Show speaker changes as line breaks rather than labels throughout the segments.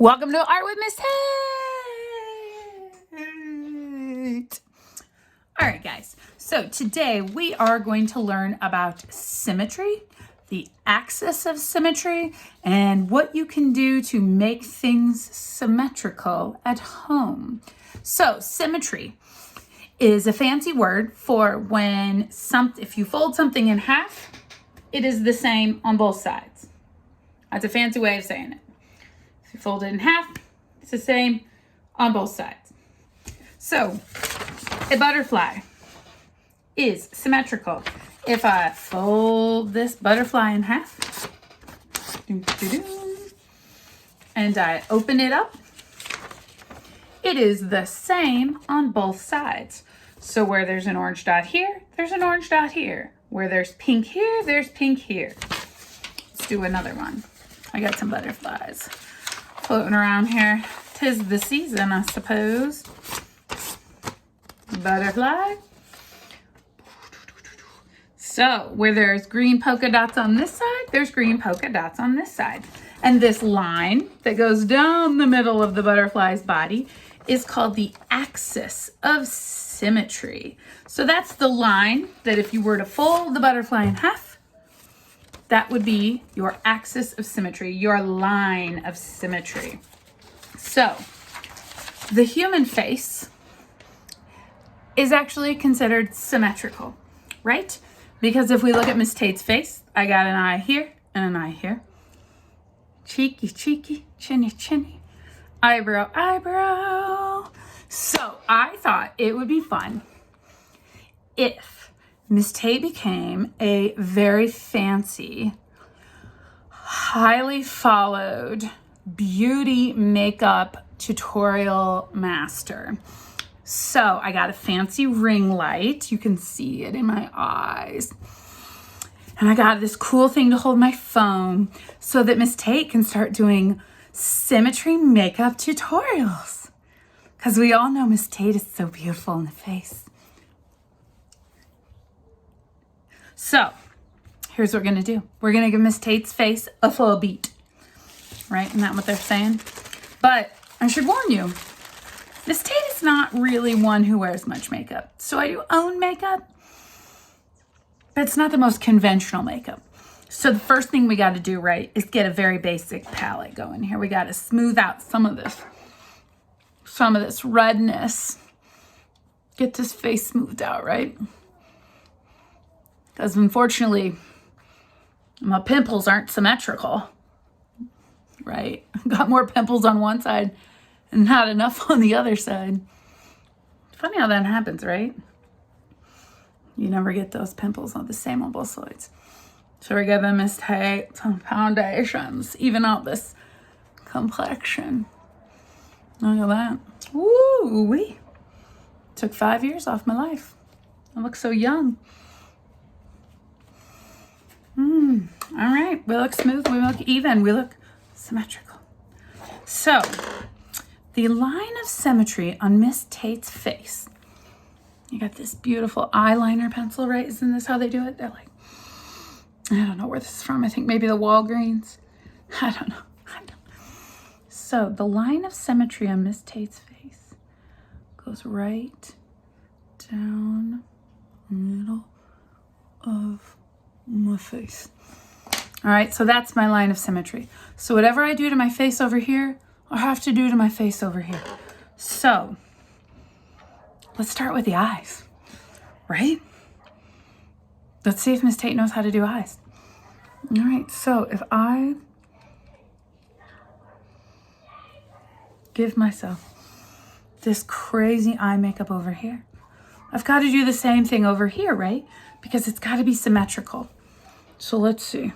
Welcome to Art with Miss Tate. All right, guys. So today we are going to learn about symmetry, the axis of symmetry, and what you can do to make things symmetrical at home. So symmetry is a fancy word for when if you fold something in half, it is the same on both sides. That's a fancy way of saying it. If you fold it in half, it's the same on both sides. So a butterfly is symmetrical. If I fold this butterfly in half, and I open it up, it is the same on both sides. So where there's an orange dot here, there's an orange dot here. Where there's pink here, there's pink here. Let's do another one. I got some butterflies floating around here. 'Tis the season, I suppose. Butterfly. So where there's green polka dots on this side, there's green polka dots on this side. And this line that goes down the middle of the butterfly's body is called the axis of symmetry. So that's the line that if you were to fold the butterfly in half, that would be your axis of symmetry, your line of symmetry. So the human face is actually considered symmetrical, right? Because if we look at Miss Tate's face, I got an eye here and an eye here. Cheeky, cheeky, chinny, chinny, eyebrow, eyebrow. So I thought it would be fun if Miss Tate became a very fancy, highly followed beauty makeup tutorial master. So I got a fancy ring light. You can see it in my eyes. And I got this cool thing to hold my phone so that Miss Tate can start doing symmetry makeup tutorials. Because we all know Miss Tate is so beautiful in the face. So here's what we're going to do. We're going to give Miss Tate's face a full beat. Right? Isn't that what they're saying? But I should warn you, Miss Tate is not really one who wears much makeup. So I do own makeup, but it's not the most conventional makeup. So the first thing we got to do, right, is get a very basic palette going here. We got to smooth out some of this redness. Get this face smoothed out, right? Because unfortunately, my pimples aren't symmetrical, right? Got more pimples on one side and not enough on the other side. Funny how that happens, right? You never get those pimples on the same on both sides. So we're giving Miss Tate some foundations, even out this complexion. Look at that. Woo-wee. Took 5 years off my life. I look so young. All right, we look smooth, we look even, we look symmetrical. So, the line of symmetry on Miss Tate's face. You got this beautiful eyeliner pencil, right? Isn't this how they do it? They're like, I don't know where this is from. I think maybe the Walgreens. I don't know. So, the line of symmetry on Miss Tate's face goes right down the middle of my face. All right, so that's my line of symmetry. So whatever I do to my face over here, I have to do to my face over here. So let's start with the eyes, right? Let's see if Miss Tate knows how to do eyes. All right, so if I give myself this crazy eye makeup over here, I've got to do the same thing over here, right? Because it's got to be symmetrical. So let's see.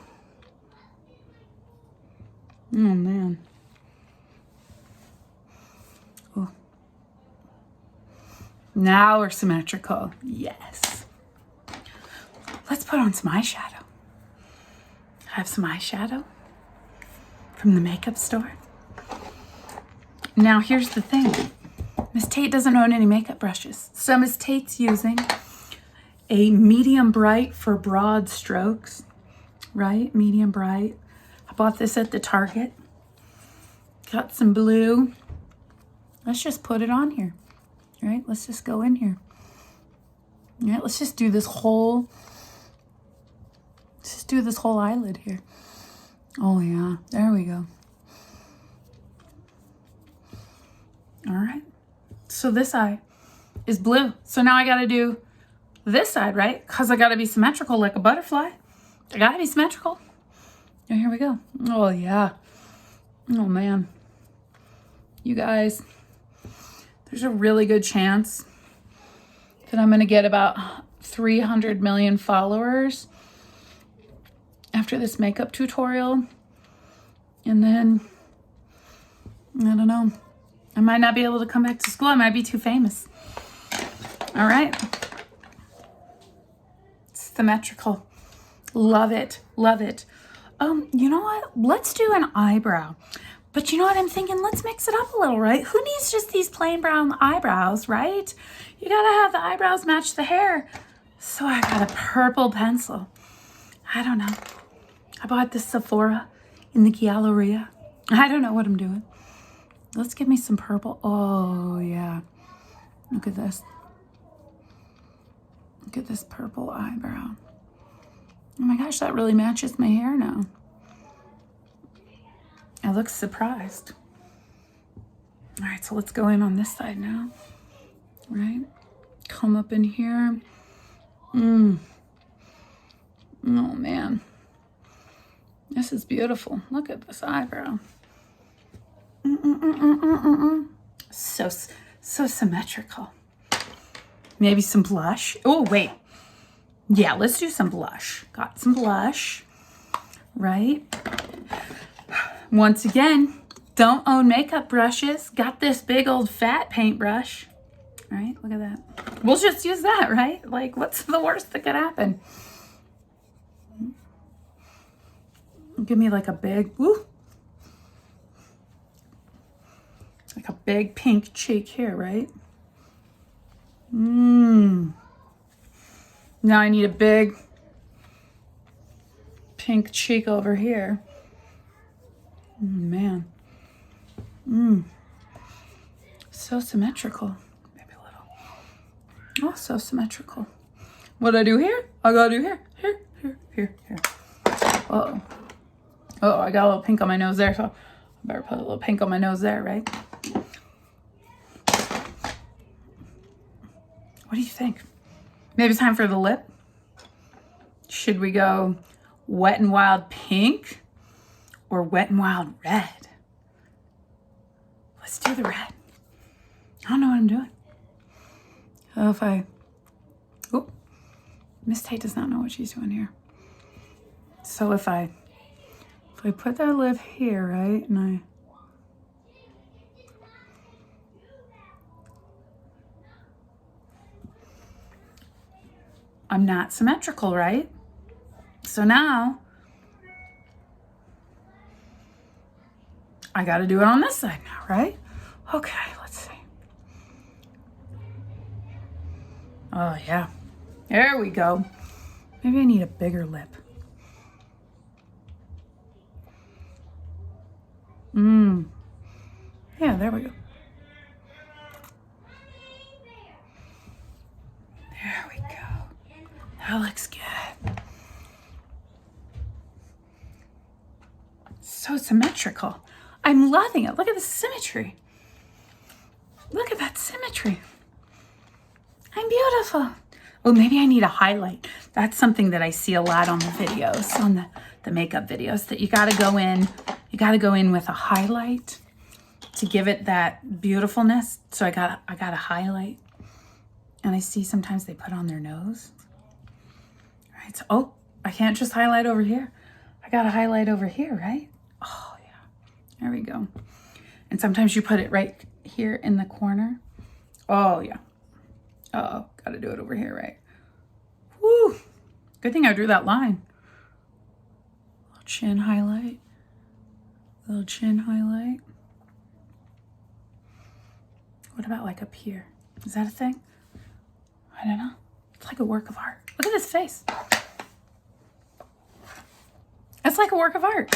Oh, man. Oh. Now we're symmetrical. Yes. Let's put on some eyeshadow. I have some eyeshadow from the makeup store. Now, here's the thing. Miss Tate doesn't own any makeup brushes. So Miss Tate's using a medium bright for broad strokes, right? Medium bright. I bought this at the Target Got some blue. Let's just put it on here. All right, let's just go in here. All right, let's just do this whole, eyelid here. Oh yeah, there we go. All right, so this eye is blue. So now I gotta do this side, right? Because I gotta be symmetrical like a butterfly. I gotta be symmetrical. And here we go. Oh yeah. Oh man. You guys, there's a really good chance that I'm gonna get about 300 million followers after this makeup tutorial. And then, I don't know, I might not be able to come back to school. I might be too famous. All right. Symmetrical. Love it. Love it. You know what? Let's do an eyebrow. But you know what I'm thinking? Let's mix it up a little, right? Who needs just these plain brown eyebrows, right? You gotta have the eyebrows match the hair. So I got a purple pencil. I don't know. I bought this Sephora in the Galleria. I don't know what I'm doing. Let's give me some purple. Oh, yeah. Look at this. Look at this purple eyebrow. Oh my gosh, that really matches my hair now. I look surprised. All right, so let's go in on this side now. Right? Come up in here. Oh man. This is beautiful. Look at this eyebrow. So symmetrical. Maybe some blush. Oh, wait. Yeah, let's do some blush. Got some blush, right? Once again, don't own makeup brushes. Got this big old fat paintbrush. All right, look at that. We'll just use that, right? Like, what's the worst that could happen? Give me like a big, woo, like a big pink cheek here, right? Now I need a big pink cheek over here. Man. So symmetrical. Maybe a little. Oh, so symmetrical. What I do here? I gotta do here. Here, here, here, here. Uh-oh. Oh, I got a little pink on my nose there, so I better put a little pink on my nose there, right? What do you think? Maybe it's time for the lip. Should we go Wet n Wild Pink or Wet n Wild Red? Let's do the red. I don't know what I'm doing. Oh, if I... Oh, Miss Tate does not know what she's doing here. So if I put that lip here, right, and I'm not symmetrical, right? So now I got to do it on this side now, right? Okay, let's see. Oh, yeah. There we go. Maybe I need a bigger lip. Yeah, there we go. There we go. That looks good. So symmetrical. I'm loving it. Look at the symmetry. Look at that symmetry. I'm beautiful. Oh, maybe I need a highlight. That's something that I see a lot on the videos, on the makeup videos, that you gotta go in with a highlight to give it that beautifulness. So I got a highlight. And I see sometimes they put on their nose. All right, so, oh, I can't just highlight over here. I got to highlight over here, right? Oh, yeah. There we go. And sometimes you put it right here in the corner. Oh, yeah. Uh-oh, got to do it over here, right? Woo! Good thing I drew that line. Little chin highlight. Little chin highlight. What about like up here? Is that a thing? I don't know. It's like a work of art. Look at this face. It's like a work of art.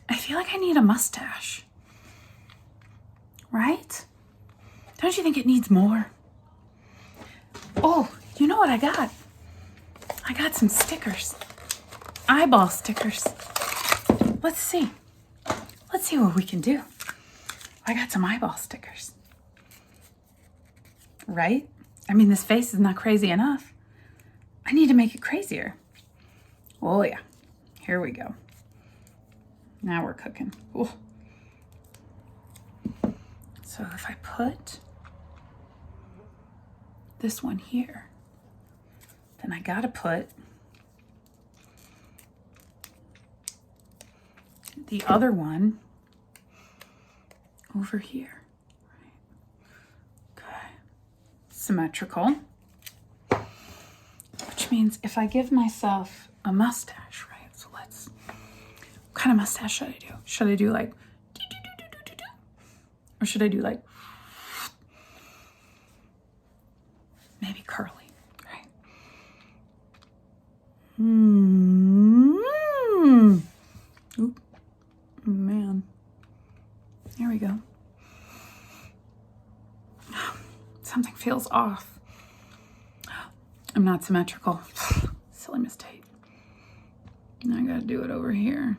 I feel like I need a mustache. Right? Don't you think it needs more? Oh, you know what I got? I got some stickers. Eyeball stickers. Let's see. Let's see what we can do. I got some eyeball stickers. Right? I mean, this face is not crazy enough. I need to make it crazier. Oh yeah. Here we go. Now we're cooking. Ooh. So if I put this one here, then I gotta put the other one over here. Okay. Symmetrical. Which means if I give myself a mustache, right? So what kind of mustache should I do? Should I do like or should I do like maybe curly, right? Oop. Man. There we go. Something feels off. I'm not symmetrical. Silly Mrs Tate. Now I gotta do it over here.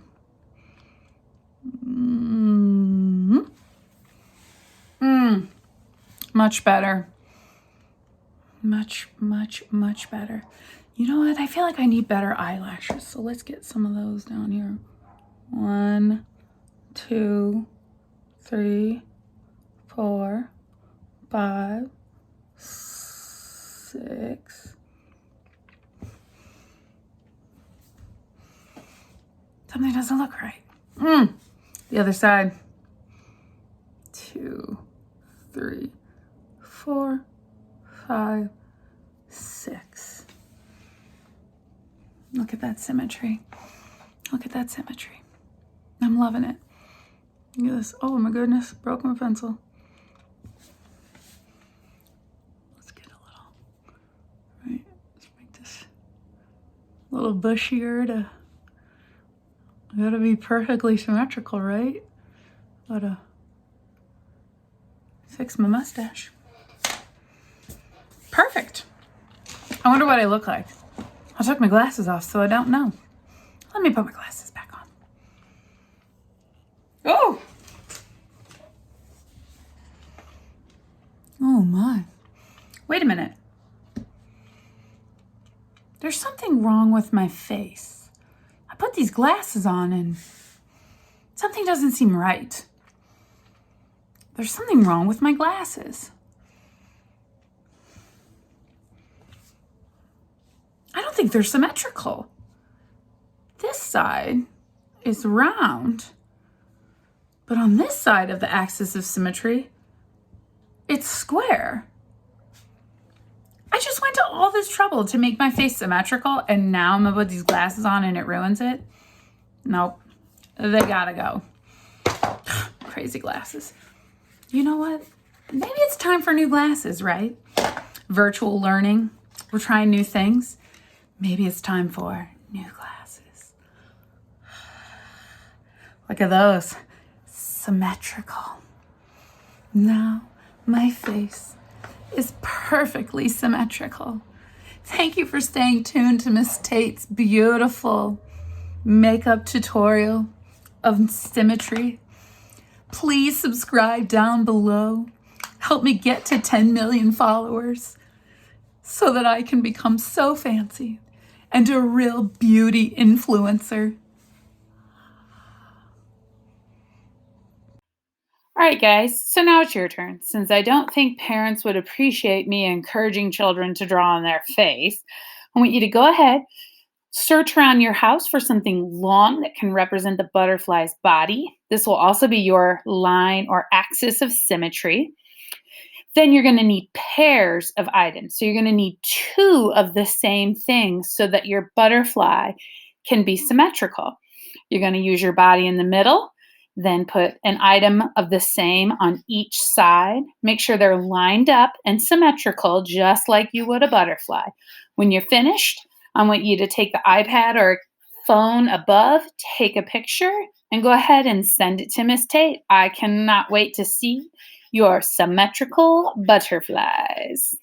Much better. Much better. You know what? I feel like I need better eyelashes. So let's get some of those down here. 1, 2, 3, 4, 5, 6. Something doesn't look right. The other side. 2, 3, 4, 5, 6. Look at that symmetry. Look at that symmetry. I'm loving it. Look at this. Oh my goodness, broke my pencil. Let's get a little, right? Let's make this a little bushier gotta be perfectly symmetrical, right? Gotta fix my mustache. Perfect. I wonder what I look like. I took my glasses off, so I don't know. Let me put my glasses back on. Oh! Oh my. Wait a minute. There's something wrong with my face. I put these glasses on and something doesn't seem right. There's something wrong with my glasses. I don't think they're symmetrical. This side is round, but on this side of the axis of symmetry, it's square. I just went to all this trouble to make my face symmetrical, and now I'm gonna put these glasses on and it ruins it? Nope, they gotta go. Crazy glasses. You know what? Maybe it's time for new glasses, right? Virtual learning, we're trying new things. Maybe it's time for new glasses. Look at those, symmetrical. Now my face is perfectly symmetrical. Thank you for staying tuned to Mrs Tate's beautiful makeup tutorial of symmetry. Please subscribe down below. Help me get to 10 million followers so that I can become so fancy and a real beauty influencer. All right, guys, so now it's your turn. Since I don't think parents would appreciate me encouraging children to draw on their face, I want you to go ahead, search around your house for something long that can represent the butterfly's body. This will also be your line or axis of symmetry. Then you're going to need pairs of items. So you're going to need 2 of the same thing so that your butterfly can be symmetrical. You're going to use your body in the middle, then put an item of the same on each side. Make sure they're lined up and symmetrical, just like you would a butterfly. When you're finished, I want you to take the iPad or phone above, take a picture, and go ahead and send it to Miss Tate. I cannot wait to see your symmetrical butterflies.